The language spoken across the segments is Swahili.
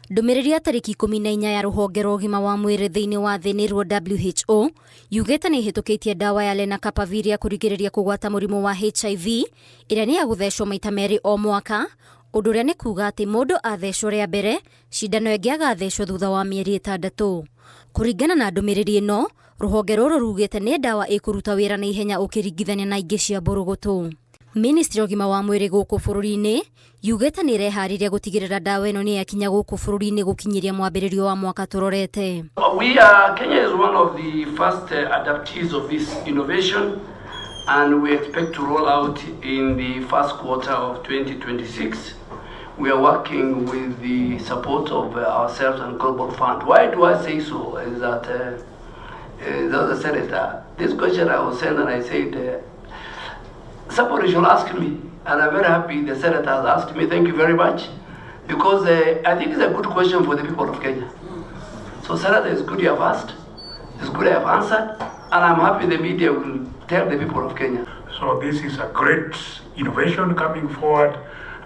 Ndũmĩrĩri ya tarĩki 14 ya rũhonge rwa ũgima wa mwĩrĩ thĩinĩ wa thĩ nĩ rwo WHO yugĩte nĩ ĩhĩtũkĩtie ndawa ya lenacapavir ya kũrigĩrĩria kũgwata mũrimũ wa HIV ĩrĩa nĩ ya gũthecwo maita merĩ o mwaka, ũndũ ũrĩa nĩ kuuga atĩ mũndũ athecwo rĩa mbere, cindano ĩngĩ agathecwo thutha wa mĩeri 6. Kũringana na ndũmĩrĩri ĩno, rũhonge rũrũ rugĩte nĩ ndawa ĩkũruta wĩra na ihenya ũkĩringithania na ingĩ cia mbũrũgũtũ. Ministry of Ũgima wa Mwĩrĩ gũkũ bũrũri-inĩ yugĩte nĩ ĩreharĩria gũtigĩrĩra ndawa ĩno nĩ yakinya gũkũ bũrũri-inĩ gũkinyĩria mwambĩrĩrio wa mwaka tũrorete. Kenya is one of the first adoptees of this innovation, and we expect to roll out in the first quarter of 2026. We are working with the support of ourselves and Global Fund. Why do I say so? Is that the senator, this question I was sent and I said, somebody should ask me, and I'm very happy the senator has asked me. Thank you very much, because I think it's a good question for the people of Kenya. So senator, it's good you have asked, it's good you have answered, and I'm happy the media will tell the people of Kenya. So this is a great innovation coming forward,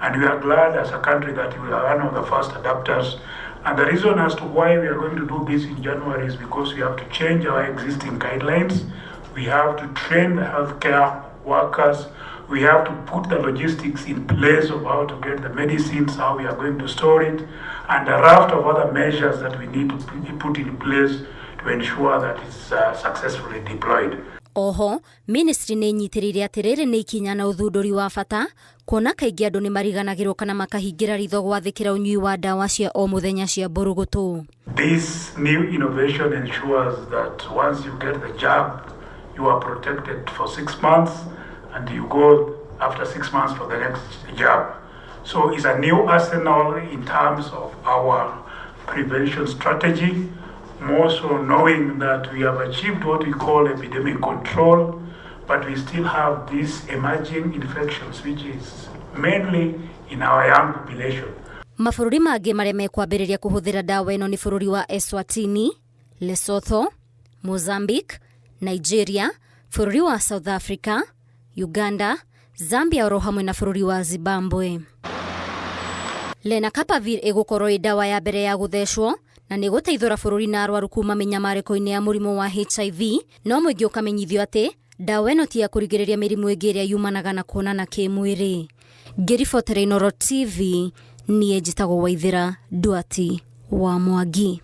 and we are glad as a country that we are one of the first adopters. And the reason as to why we are going to do this in January is because we have to change our existing guidelines. We have to train the healthcare workers. We have to put the logistics in place of how to get the medicines, how we are going to store it, and a raft of other measures that we need to put in place to ensure that it's successfully deployed. Oho, ministry nĩ nyitĩrĩire atĩ rĩrĩ nĩ ikinya na ũthundũri wa bata, kuona kaingĩ andũ nĩ mariganagĩrwo kana makahingĩra ritho gwathĩkĩra ũnyui wa ndawa cia o mũthenya cia mbũrũgũtũ. This new innovation ensures that once you get the jab, you are protected for 6 months, and you go after 6 months for the next jab. So it's a new arsenal in terms of our prevention strategy, more so knowing that we have achieved what we call epidemic control, but we still have these emerging infections, which is mainly in our young population. Mabũrũri mangĩ marĩa mekwambĩrĩria kũhũthĩra ndawa ĩno nĩ bũrũri wa Eswatini, Lesotho, Mozambique, Nigeria, bũrũri wa South Africa, Uganda, Zambia oro hamwe na bũrũri wa Zimbabwe. Lenacapavir ĩgũkorwo ĩ ndawa ya mbere ya gũthecwo na nĩ gũteithũra bũrũri na arwaru kuma mĩnyamarĩko-inĩ ya mũrimũ wa HIV, no mũingĩ ũkamenyithio atĩ ndawa ĩno ti ya kũrigĩrĩria mĩrimũ ĩngĩ ĩrĩa yumanaga na kuonana kĩmwĩrĩ. Ngĩribotera Inooro TV, niĩ njĩtagwo Waithĩra Nduati wa Mwangi.